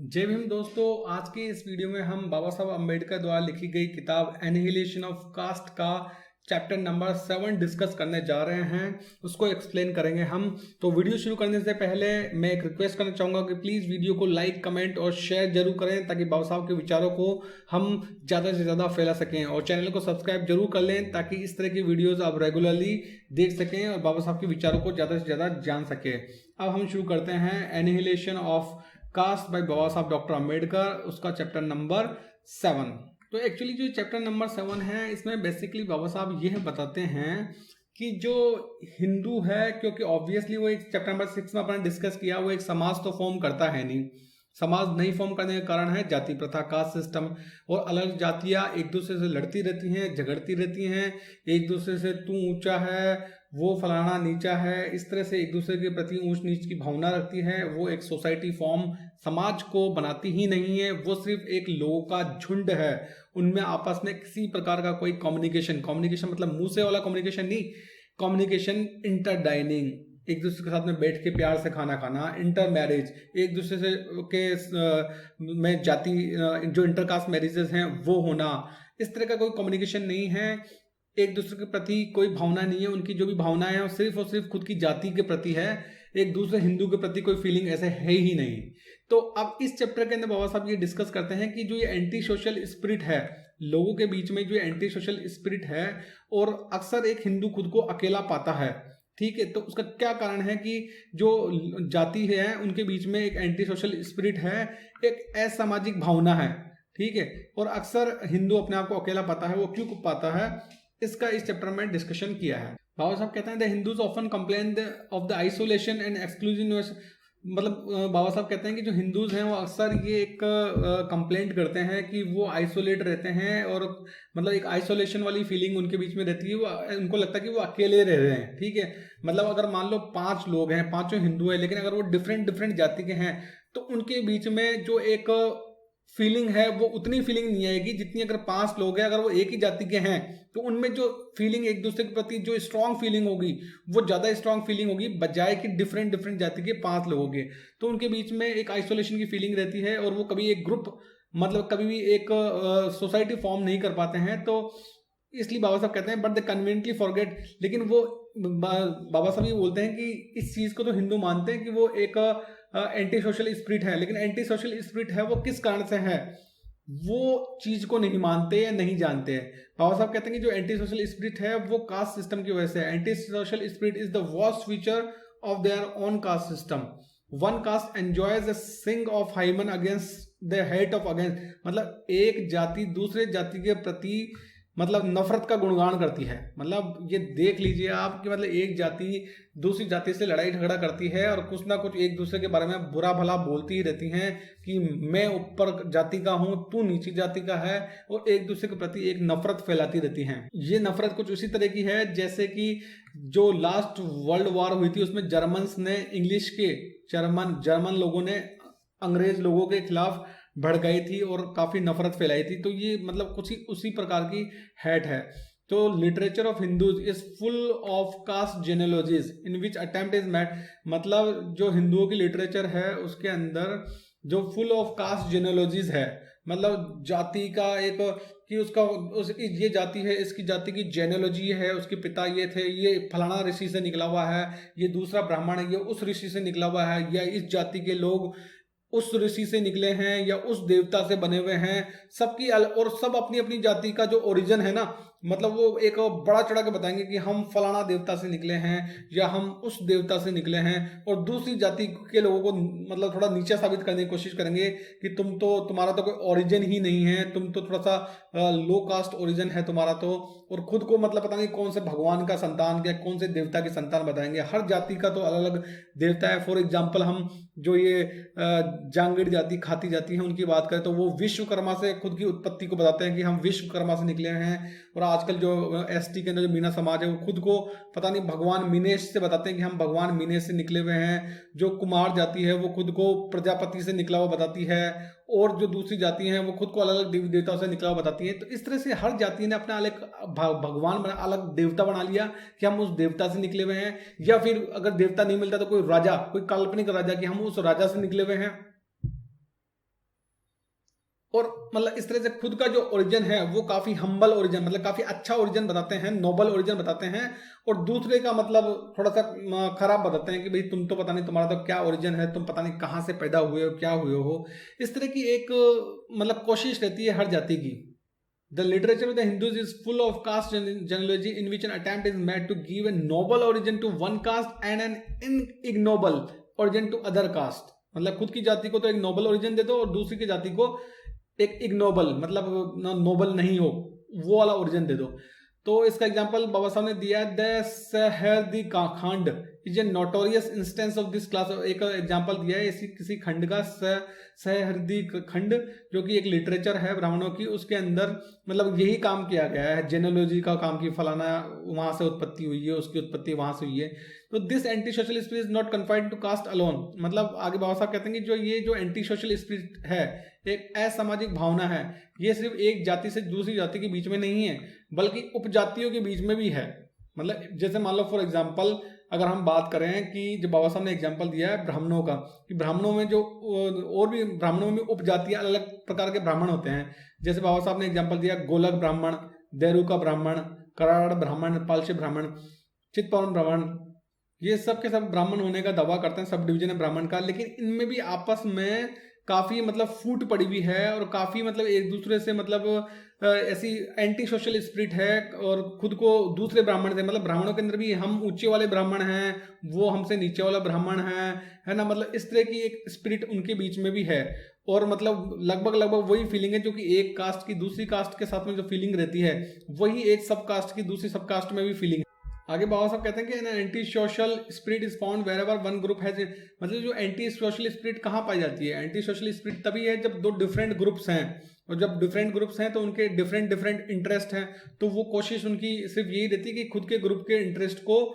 जय भीम दोस्तों। आज के इस वीडियो में हम बाबा साहब अम्बेडकर द्वारा लिखी गई किताब एनिहिलेशन ऑफ कास्ट का चैप्टर नंबर 7 डिस्कस करने जा रहे हैं। उसको एक्सप्लेन करेंगे हम। तो वीडियो शुरू करने से पहले मैं एक रिक्वेस्ट करना चाहूँगा कि प्लीज़ वीडियो को लाइक, कमेंट और शेयर जरूर करें ताकि बाबा साहब के विचारों को हम ज़्यादा से ज़्यादा फैला सकें, और चैनल को सब्सक्राइब जरूर कर लें ताकि इस तरह की वीडियोज़ आप रेगुलरली देख सकें और बाबा साहब के विचारों को ज़्यादा से ज़्यादा जान सकें। अब हम शुरू करते हैं एनिहिलेशन ऑफ कास्ट बाय बाबा साहब डॉक्टर अम्बेडकर, उसका चैप्टर नंबर 7। तो एक्चुअली जो चैप्टर नंबर 7 है, इसमें बेसिकली बाबा साहब यह बताते हैं कि जो हिंदू है, क्योंकि ऑब्वियसली वो एक चैप्टर नंबर 6 में अपने डिस्कस किया, वो एक समाज तो फॉर्म करता है नहीं। समाज नहीं फॉर्म करने का कारण है जाति प्रथा, कास्ट सिस्टम, और अलग जातियां एक दूसरे से लड़ती रहती हैं, झगड़ती रहती हैं, एक दूसरे से तू ऊंचा है, वो फलाना नीचा है, इस तरह से एक दूसरे के प्रति ऊंच नीच की भावना रखती है। वो एक सोसाइटी फॉर्म समाज को बनाती ही नहीं है, वो सिर्फ एक लोगों का झुंड है। उनमें आपस में किसी प्रकार का कोई कम्युनिकेशन मतलब मुंह से वाला कम्युनिकेशन नहीं, कम्युनिकेशन इंटर डाइनिंग, एक दूसरे के साथ में बैठ के प्यार से खाना खाना, इंटर मैरिज, एक दूसरे से में जाति जो इंटरकास्ट मैरिजेस हैं वो होना, इस तरह का कोई कम्युनिकेशन नहीं है। एक दूसरे के प्रति कोई भावना नहीं है। उनकी जो भी भावनाएं हैं वो सिर्फ खुद की जाति के प्रति है। एक दूसरे हिंदू के प्रति कोई फीलिंग ऐसे है ही नहीं। तो अब इस चैप्टर के अंदर बाबा साहब ये डिस्कस करते हैं कि जो ये एंटी सोशल स्पिरिट है लोगों के बीच में, जो एंटी सोशल स्पिरिट है, और अक्सर एक हिंदू खुद को अकेला पाता है, ठीक है, तो उसका क्या कारण है कि जो जाति है उनके बीच में एक एंटी सोशल स्पिरिट है, एक असामाजिक भावना है, ठीक है, और अक्सर हिंदू अपने आप को अकेला पाता है। वो क्यों पाता है, इसका इस चैप्टर में डिस्कशन किया है। बाबा साहब कहते हैं the Hindus often complain of the isolation and exclusiveness, मतलब बाबा साहब कहते हैं कि जो हिंदूज हैं वो अक्सर ये एक कंप्लेंट करते हैं कि वो आइसोलेट रहते हैं, और मतलब एक आइसोलेशन वाली फीलिंग उनके बीच में रहती है। वो उनको लगता है कि वो अकेले रह रहे हैं, ठीक है। मतलब अगर मान लो 5 लोग हैं, पांचों हिंदू हैं, लेकिन अगर वो डिफरेंट जाति के हैं तो उनके बीच में जो एक फीलिंग है वो उतनी फीलिंग नहीं आएगी जितनी अगर 5 लोग हैं, अगर वो एक ही जाति के हैं तो उनमें जो फीलिंग एक दूसरे के प्रति जो स्ट्रांग फीलिंग होगी वो ज्यादा स्ट्रांग फीलिंग होगी बजाय कि डिफरेंट जाति के 5 लोगों के। तो उनके बीच में एक आइसोलेशन की फीलिंग रहती है, और वो कभी एक ग्रुप मतलब कभी भी एक सोसाइटी फॉर्म नहीं कर पाते हैं। तो इसलिए बाबा साहब कहते हैं बट दे कन्वीनियंटली फॉरगेट, लेकिन वो बाबा साहब ये बोलते हैं कि इस चीज को तो हिंदू मानते हैं कि वो एक एंटी सोशल स्पिरिट है, लेकिन एंटी सोशल स्पिरिट है वो किस कारण से है वो चीज को नहीं मानते या नहीं जानते हैं। बाबा साहब कहते हैं कि जो एंटी सोशल स्पिरिट है वो कास्ट सिस्टम की वजह से है। Anti social spirit is the worst feature of their own caste system. One caste enjoys the sing of hymn against the hate of against, मतलब एक जाति दूसरे जाति के प्रति मतलब नफरत का गुणगान करती है। मतलब ये देख लीजिए आप कि मतलब एक जाति दूसरी जाति से लड़ाई झगड़ा करती है और कुछ ना कुछ एक दूसरे के बारे में बुरा भला बोलती ही रहती हैं कि मैं ऊपर जाति का हूं, तू नीची जाति का है, और एक दूसरे के प्रति एक नफरत फैलाती रहती हैं। ये नफरत कुछ उसी तरह की है जैसे कि जो लास्ट वर्ल्ड वॉर हुई थी उसमें जर्मन्स ने इंग्लिश के जर्मन लोगों ने अंग्रेज लोगों के खिलाफ भड़काई थी और काफी नफरत फैलाई थी। तो ये मतलब कुछ उसी प्रकार की हैट है। तो literature of Hindus is full of caste genealogies in which attempt is made, मतलब जो हिंदुओं की लिटरेचर है उसके अंदर जो फुल ऑफ कास्ट जेनेलॉजीज है, मतलब जाति का एक कि ये जाति है, इसकी जाति की जेनेलॉजी है, उसके पिता ये थे, ये फलाना ऋषि से निकला हुआ है, ये दूसरा ब्राह्मण है, ये उस ऋषि से निकला हुआ है, या इस जाति के लोग उस ऋषि से निकले हैं या उस देवता से बने हुए हैं। सबकी और सब अपनी अपनी जाति का जो ओरिजिन है ना, मतलब वो एक बड़ा चढ़ा के बताएंगे कि हम फलाना देवता से निकले हैं या हम उस देवता से निकले हैं, और दूसरी जाति के लोगों को मतलब थोड़ा नीचा साबित करने की कोशिश करेंगे कि तुम्हारा तो कोई ओरिजिन ही नहीं है, तुम तो थोड़ा सा लो कास्ट ओरिजिन है तुम्हारा तो, और खुद को मतलब पता नहीं कौन से भगवान का संतान या कौन से देवता की संतान बताएंगे। हर जाति का तो अलग अलग देवता है। फॉर एग्जाम्पल हम जो ये जांगीड़ जाति खाती जाती है उनकी बात करें तो वो विश्वकर्मा से खुद की उत्पत्ति को बताते हैं कि हम विश्वकर्मा से निकले हैं, और आजकल जो एसटी के अंदर जो मीना समाज है वो खुद को पता नहीं भगवान मीनेश से बताते हैं कि हम भगवान मीनेश से निकले हुए हैं। जो कुमार जाति है वो खुद को प्रजापति से निकला हुआ बताती है, और जो दूसरी जाति हैं वो खुद को अलग अलग देवी देवताओं से निकला हुआ बताती है। तो इस तरह से हर जाति ने अपना अलग भगवान बना, अलग देवता बना लिया कि हम उस देवता से निकले हुए हैं, या फिर अगर देवता नहीं मिलता तो कोई राजा, कोई काल्पनिक राजा कि हम उस राजा से निकले हुए हैं। और मतलब इस तरह से खुद का जो ओरिजिन है वो काफी हम्बल ओरिजिन, मतलब काफी अच्छा ओरिजिन बताते हैं, नोबल ओरिजिन बताते हैं, और दूसरे का मतलब थोड़ा सा खराब बताते हैं कि भाई तुम तो पता नहीं तुम्हारा तो क्या ओरिजिन है, तुम पता नहीं कहाँ से पैदा हुए हो, क्या हुए हो। इस तरह की एक मतलब कोशिश रहती है हर जाति की। The literature of the Hindus is full of caste genealogy in which an attempt is made to give a noble origin to one caste and an ignoble origin to other caste। मतलब खुद की जाति को तो एक Nobel origin दे दो और दूसरी की जाति को एक इग्नोबल, मतलब नोबल नहीं हो वो वाला ओरिजिन दे दो। तो इसका एग्जांपल बाबा साहब ने दिया, द सहरदी खंड is a notorious instance of this class. एक एग्जांपल दिया है इसी किसी खंड का, सहरदी खंड, जो कि एक लिटरेचर है ब्राह्मणों की, उसके अंदर मतलब यही काम किया गया है, जेनोलॉजी का काम की, फलाना वहां से उत्पत्ति हुई है, उसकी उत्पत्ति वहां से हुई है। तो this anti social spirit is not confined to caste alone. मतलब आगे बाबा साहब कहते हैं कि जो एंटी सोशल स्पिरिट है, एक असामाजिक भावना है, ये सिर्फ एक जाति से दूसरी जाति के बीच में नहीं है बल्कि उपजातियों के बीच में भी है। मतलब जैसे मान लो फॉर एग्जांपल अगर हम बात करें कि जो बाबा साहब ने एग्जांपल दिया है ब्राह्मणों का, कि ब्राह्मणों में जो और भी ब्राह्मणों में उपजातियां, अलग अलग प्रकार के ब्राह्मण होते हैं। जैसे बाबा साहब ने एग्जांपल दिया गोलक ब्राह्मण, देरुका ब्राह्मण, कराड़ ब्राह्मण, पालशी ब्राह्मण, चित्तपवन ब्राह्मण, ये सब के सब ब्राह्मण होने का दावा करते हैं, सब डिवीजन है ब्राह्मण का। लेकिन इनमें भी आपस में काफी मतलब फूट पड़ी हुई है और काफी मतलब एक दूसरे से मतलब ऐसी एंटी सोशल स्पिरिट है, और खुद को दूसरे ब्राह्मण से, मतलब ब्राह्मणों के अंदर भी हम ऊंचे वाले ब्राह्मण हैं, वो हमसे नीचे वाला ब्राह्मण है ना, मतलब इस तरह की एक स्पिरिट उनके बीच में भी है। और मतलब लगभग वही फीलिंग है जो कि एक कास्ट की दूसरी कास्ट के साथ में जो फीलिंग रहती है, वही एक सब कास्ट की दूसरी सब कास्ट में भी फीलिंग है। आगे बाबा साहब कहते हैं कि anti social spirit is found wherever one group has, मतलब जो एंटी सोशल स्पिरिट कहाँ पाई जाती है? एंटी सोशल स्पिरिट तभी है जब दो डिफरेंट ग्रुप्स हैं, और जब डिफरेंट ग्रुप्स हैं तो उनके डिफरेंट इंटरेस्ट हैं, तो वो कोशिश उनकी सिर्फ यही रहती है कि खुद के ग्रुप के इंटरेस्ट को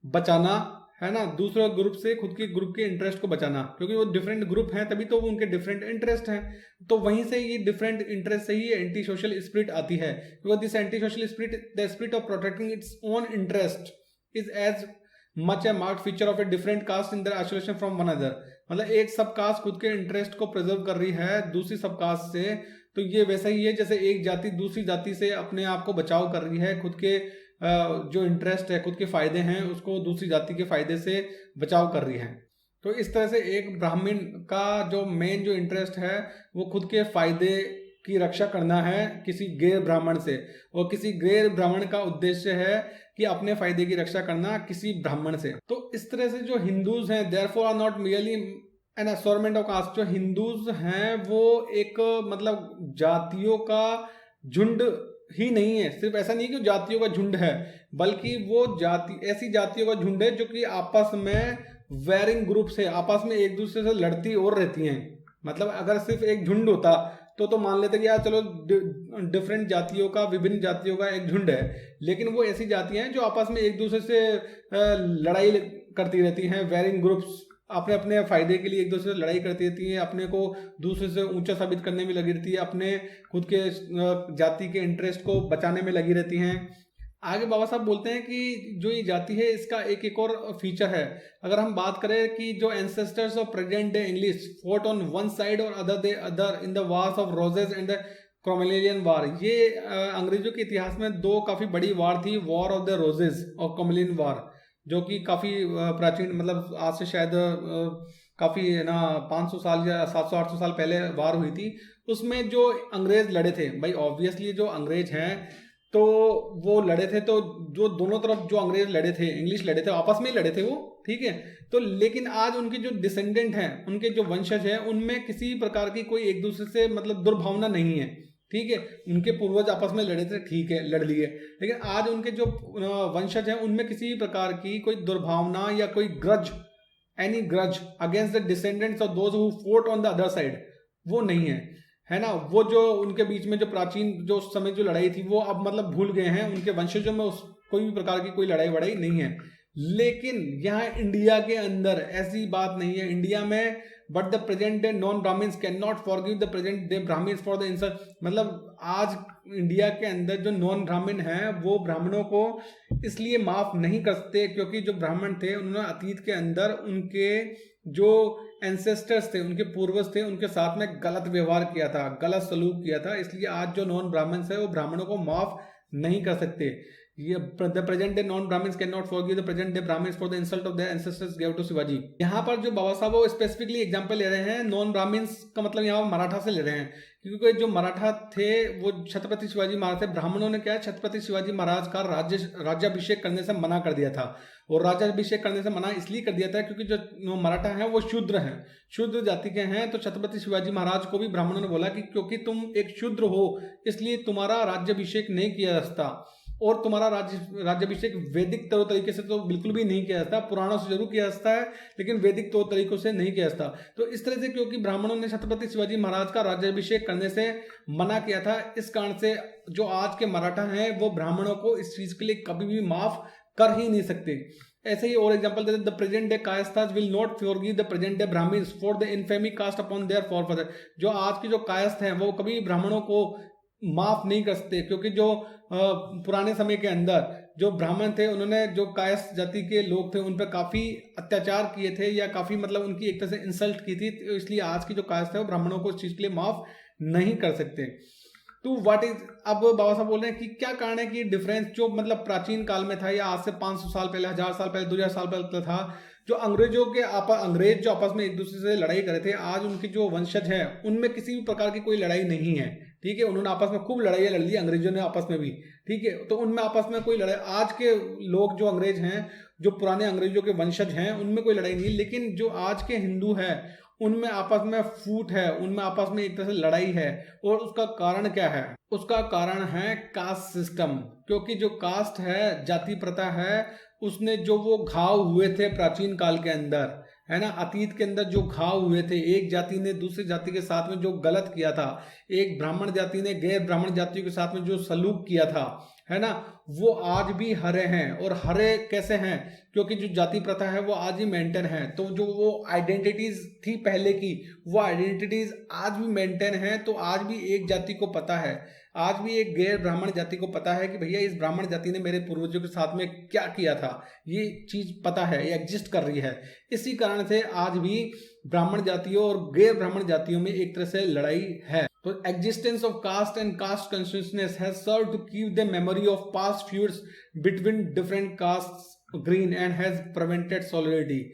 बचाना, है ना, दूसरे ग्रुप से खुद के ग्रुप के इंटरेस्ट को बचाना, क्योंकि वो डिफरेंट ग्रुप हैं तभी तो वो उनके डिफरेंट इंटरेस्ट हैं। तो वहीं से ये डिफरेंट इंटरेस्ट से ही एंटी सोशल स्पिरिट आती है। Because this anti social spirit, the spirit of protecting its own interest is as much a marked feature of a different caste in their isolation from one another। मतलब एक सब cast खुद के interest को preserve कर रही है दूसरी सब कास्ट से, तो ये वैसा ही है जैसे एक जाति दूसरी जाति से अपने आप को बचाव कर रही है, खुद के जो इंटरेस्ट है, खुद के फायदे हैं, उसको दूसरी जाति के फायदे से बचाव कर रही है। तो इस तरह से एक ब्राह्मण का जो मेन जो इंटरेस्ट है वो खुद के फायदे की रक्षा करना है किसी गैर ब्राह्मण से, और किसी गैर ब्राह्मण का उद्देश्य है कि अपने फायदे की रक्षा करना किसी ब्राह्मण से। तो इस तरह से जो हिंदूज हैं, therefore are not merely an assortment of caste. जो हिंदूज हैं वो एक मतलब जातियों का झुंड ही नहीं है, सिर्फ ऐसा नहीं कि जातियों का झुंड है, बल्कि वो जाति ऐसी जातियों का झुंड है जो कि आपस में वेरिंग ग्रुप से आपस में एक दूसरे से लड़ती और रहती हैं। मतलब अगर सिर्फ एक झुंड होता तो मान लेते कि यार चलो डिफरेंट जातियों का, विभिन्न जातियों का एक झुंड है, लेकिन वो ऐसी जातियां हैं जो आपस में एक दूसरे से लड़ाई करती रहती हैं, वेरिंग ग्रुप्स अपने अपने फायदे के लिए एक दूसरे से लड़ाई करती रहती हैं, अपने को दूसरे से ऊंचा साबित करने में लगी रहती है, अपने खुद के जाति के इंटरेस्ट को बचाने में लगी रहती हैं। आगे बाबा साहब बोलते हैं कि जो ये जाति है इसका एक और फीचर है। अगर हम बात करें कि जो ancestors of present day English fought on one side और other in the wars of Roses and the Cromwellian war. ये अंग्रेजों के इतिहास में दो काफी बड़ी वार थी, वॉर ऑफ द रोजेस और क्रोमेलियन वार, जो कि काफी प्राचीन, मतलब आज से शायद काफी ना 500 साल या 700-800 साल पहले वार हुई थी। उसमें जो अंग्रेज लड़े थे, भाई ऑब्वियसली जो अंग्रेज हैं तो वो लड़े थे, तो जो दोनों तरफ जो अंग्रेज लड़े थे, इंग्लिश लड़े थे, आपस में ही लड़े थे वो, ठीक है। तो लेकिन आज उनके जो डिसेंडेंट हैं, उनके जो वंशज हैं, उनमें किसी प्रकार की कोई एक दूसरे से मतलब दुर्भावना नहीं है, ठीक है। उनके पूर्वज आपस में लड़े थे, ठीक है, लड़ लिए, लेकिन आज उनके जो वंशज हैं उनमें किसी प्रकार की कोई दुर्भावना या कोई grudge, any grudge against the descendants of those who fought on the other side, वो नहीं है ना। वो जो उनके बीच में जो प्राचीन जो उस समय जो लड़ाई थी वो अब मतलब भूल गए हैं, उनके वंशजों में उस कोई भी प्रकार की कोई लड़ाई वड़ाई नहीं है। लेकिन यहाँ इंडिया के अंदर ऐसी बात नहीं है। इंडिया में but the present day non Brahmins cannot forgive the present day Brahmins for the insult. मतलब आज इंडिया के अंदर जो नॉन ब्राह्मण हैं वो ब्राह्मणों को इसलिए माफ नहीं कर सकते क्योंकि जो ब्राह्मण थे उन्होंने अतीत के अंदर उनके जो एंसेस्टर्स थे, उनके पूर्वज थे, उनके साथ में गलत व्यवहार किया था, गलत सलूक किया था, इसलिए आज जो नॉन ब्राह्मण्स है वो ब्राह्मणों को माफ नहीं कर सकते। ये the present day non Brahmins cannot forgive the present day Brahmins for the insult of their ancestors give to Shivaji. यहाँ पर जो बाबा साहब वो स्पेसिफिकली एग्जांपल ले रहे हैं नॉन ब्राह्मण्स का, मतलब यहाँ मराठा से ले रहे हैं, क्योंकि जो मराठा थे वो छत्रपति शिवाजी महाराज थे। ब्राह्मणों ने क्या छत्रपति शिवाजी महाराज का राज्याभिषेक करने से मना कर दिया था, और राज्याभिषेक करने से मना इसलिए कर दिया था क्योंकि जो मराठा हैं वो शूद्र हैं, शूद्र जाति के हैं। तो छत्रपति शिवाजी महाराज को भी ब्राह्मणों ने बोला कि क्योंकि तुम एक शूद्र हो इसलिए तुम्हारा राज्याभिषेक नहीं किया जा सकता, और तुम्हारा राज्याभिषेक वैदिक तौर तरीके से तो बिल्कुल भी नहीं किया जाता, पुराणों से जरूर किया जाता है लेकिन वैदिक तौर तरीकों से नहीं किया जाता। तो इस तरह से क्योंकि ब्राह्मणों ने छत्रपति शिवाजी महाराज का राज्याभिषेक करने से मना किया था, इस कारण से जो आज के मराठा हैं वो ब्राह्मणों को इस चीज के लिए कभी भी माफ कर ही नहीं सकते। ऐसे ही और एग्जांपल देते, the present day Kayasthas will not forgive the present day Brahmins for the infamy cast upon their forefather. जो आज के जो कायस्थ हैं वो कभी ब्राह्मणों को माफ नहीं कर सकते, क्योंकि जो पुराने समय के अंदर जो ब्राह्मण थे उन्होंने जो कायस्थ जाति के लोग थे उन पर काफी अत्याचार किए थे, या काफी मतलब उनकी एक तरह से इंसल्ट की थी, तो इसलिए आज की जो कायस्थ है वो ब्राह्मणों को इस चीज के लिए माफ नहीं कर सकते। तो व्हाट इज, अब बाबा साहब बोल रहे हैं कि क्या कारण है कि डिफरेंस जो मतलब प्राचीन काल में था या आज से 500 साल पहले, 1000 साल पहले, 2000 साल पहले था, जो अंग्रेज जो आपस में एक दूसरे से लड़ाई करे थे, आज उनके जो वंशज हैं उनमें किसी भी प्रकार की कोई लड़ाई नहीं है। ठीक है, उन्होंने आपस में खूब लड़ाइयाँ लड़ ली, अंग्रेजों ने आपस में भी। ठीक है, तो उनमें आपस में कोई लड़ाई, आज के लोग जो अंग्रेज हैं, जो पुराने अंग्रेजों के वंशज हैं, उनमें कोई लड़ाई नहीं। लेकिन जो आज के हिंदू हैं उनमें आपस में फूट है, उनमें आपस में एक तरह से लड़ाई है। और उसका कारण क्या है? उसका कारण है कास्ट सिस्टम, क्योंकि जो कास्ट है, जाति प्रथा है, उसने जो वो घाव हुए थे प्राचीन काल के अंदर, है ना, अतीत के अंदर जो घाव हुए थे, एक जाति ने दूसरी जाति के साथ में जो गलत किया था, एक ब्राह्मण जाति ने गैर ब्राह्मण जातियों के साथ में जो सलूक किया था, है ना, वो आज भी हरे हैं। और हरे कैसे हैं? क्योंकि जो जाति प्रथा है वो आज भी मेंटेन है। तो जो वो आइडेंटिटीज थी पहले की, वो आइडेंटिटीज आज भी मेंटेन है। तो आज भी एक जाति को पता है, आज भी एक गैर ब्राह्मण जाति को पता है कि भैया इस ब्राह्मण जाति ने मेरे पूर्वजों के साथ में क्या किया था, ये चीज पता है, ये एग्जिस्ट कर रही है। इसी कारण से आज भी ब्राह्मण जातियों और गैर ब्राह्मण जातियों में एक तरह से लड़ाई है। तो existence of caste and caste consciousness has served to keep the memory of past feuds between different castes green and has prevented solidity.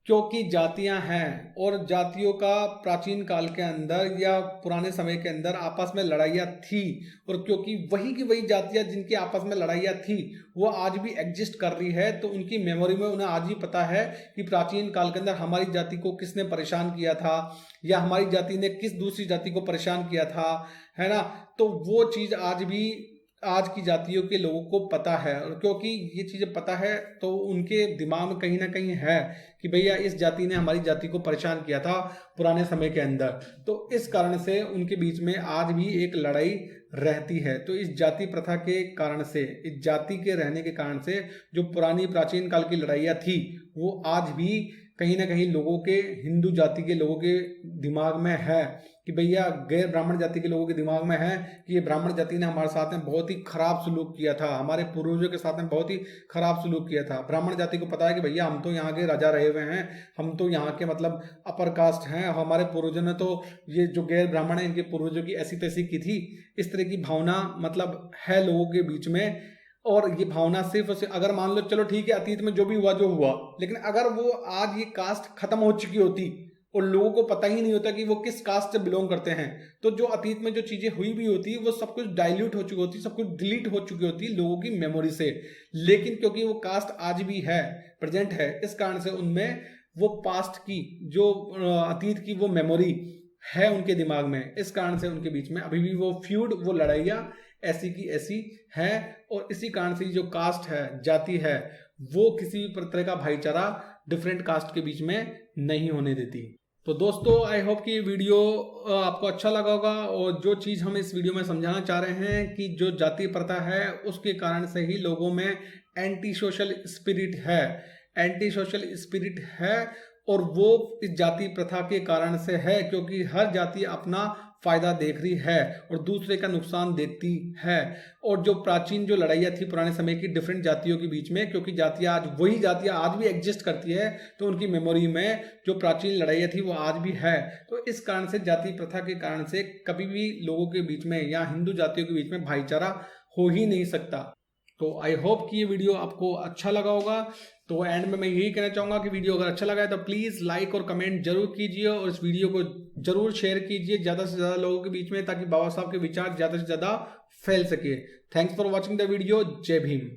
क्योंकि जातियां हैं और जातियों का प्राचीन काल के अंदर या पुराने समय के अंदर आपस में लड़ाइयाँ थी, और क्योंकि वही की वही जातियां जिनकी आपस में लड़ाइयाँ थी वो आज भी एग्जिस्ट कर रही है, तो उनकी मेमोरी में उन्हें आज भी पता है कि प्राचीन काल के अंदर हमारी जाति को किसने परेशान किया था, या हमारी जाति ने किस दूसरी जाति को परेशान किया था, है ना। तो वो चीज़ आज भी आज की जातियों के लोगों को पता है, और क्योंकि ये चीज़ें पता है तो उनके दिमाग में कहीं ना कहीं है कि भैया इस जाति ने हमारी जाति को परेशान किया था पुराने समय के अंदर। तो इस कारण से उनके बीच में आज भी एक लड़ाई रहती है। तो इस जाति प्रथा के कारण से, इस जाति के रहने के कारण से जो पुरानी प्राचीन काल की लड़ाइयाँ थी वो आज भी कहीं ना कहीं लोगों के, हिंदू जाति के लोगों के दिमाग में है कि भैया, गैर ब्राह्मण जाति के लोगों के दिमाग में है कि ये ब्राह्मण जाति ने हमारे साथ में बहुत ही खराब सलूक किया था, हमारे पूर्वजों के साथ में बहुत ही खराब सलूक किया था। ब्राह्मण जाति को पता है कि भैया हम तो यहाँ के राजा रहे हुए हैं, हम तो यहाँ के मतलब अपर कास्ट हैं, हमारे पूर्वजों ने तो ये जो गैर ब्राह्मण है इनके पूर्वजों की ऐसी तैसी की थी। इस तरह की भावना मतलब है लोगों के बीच में। और ये भावना सिर्फ अगर मान लो चलो ठीक है अतीत में जो भी हुआ जो हुआ, लेकिन अगर वो आज ये कास्ट खत्म हो चुकी होती और लोगों को पता ही नहीं होता कि वो किस कास्ट से बिलोंग करते हैं, तो जो अतीत में जो चीजें हुई भी होती वो सब कुछ डाइल्यूट हो चुकी होती, सब कुछ डिलीट हो चुकी होती लोगों की मेमोरी से। लेकिन क्योंकि वो कास्ट आज भी है, प्रेजेंट है, इस कारण से उनमें वो पास्ट की जो अतीत की वो मेमोरी है उनके दिमाग में। इस कारण से उनके बीच में अभी भी वो फ्यूड, वो लड़ाइयाँ ऐसी की ऐसी है। और इसी कारण से जो कास्ट है, जाति है, वो किसी भी तरह का भाईचारा डिफरेंट कास्ट के बीच में नहीं होने देती। तो दोस्तों, आई होप कि वीडियो आपको अच्छा लगा होगा। और जो चीज़ हम इस वीडियो में समझाना चाह रहे हैं कि जो जाति प्रथा है उसके कारण से ही लोगों में एंटी सोशल स्पिरिट है, एंटी सोशल स्पिरिट है। और वो इस जाति प्रथा के कारण से है क्योंकि हर जाति अपना फायदा देख रही है और दूसरे का नुकसान देखती है। और जो प्राचीन जो लड़ाइयाँ थी पुराने समय की डिफरेंट जातियों के बीच में, क्योंकि जातियाँ आज वही जातियाँ आज भी एग्जिस्ट करती है, तो उनकी मेमोरी में जो प्राचीन लड़ाइयाँ थी वो आज भी है। तो इस कारण से जाति प्रथा के कारण से कभी भी लोगों के बीच में या हिंदू जातियों के बीच में भाईचारा हो ही नहीं सकता। तो आई होप कि ये वीडियो आपको अच्छा लगा होगा। तो एंड में मैं यही कहना चाहूँगा कि वीडियो अगर अच्छा लगा है तो प्लीज़ लाइक और कमेंट जरूर कीजिए और इस वीडियो को जरूर शेयर कीजिए ज़्यादा से ज़्यादा लोगों के बीच में, ताकि बाबा साहब के विचार ज़्यादा से ज़्यादा फैल सके। Thanks for watching the video. जय भीम।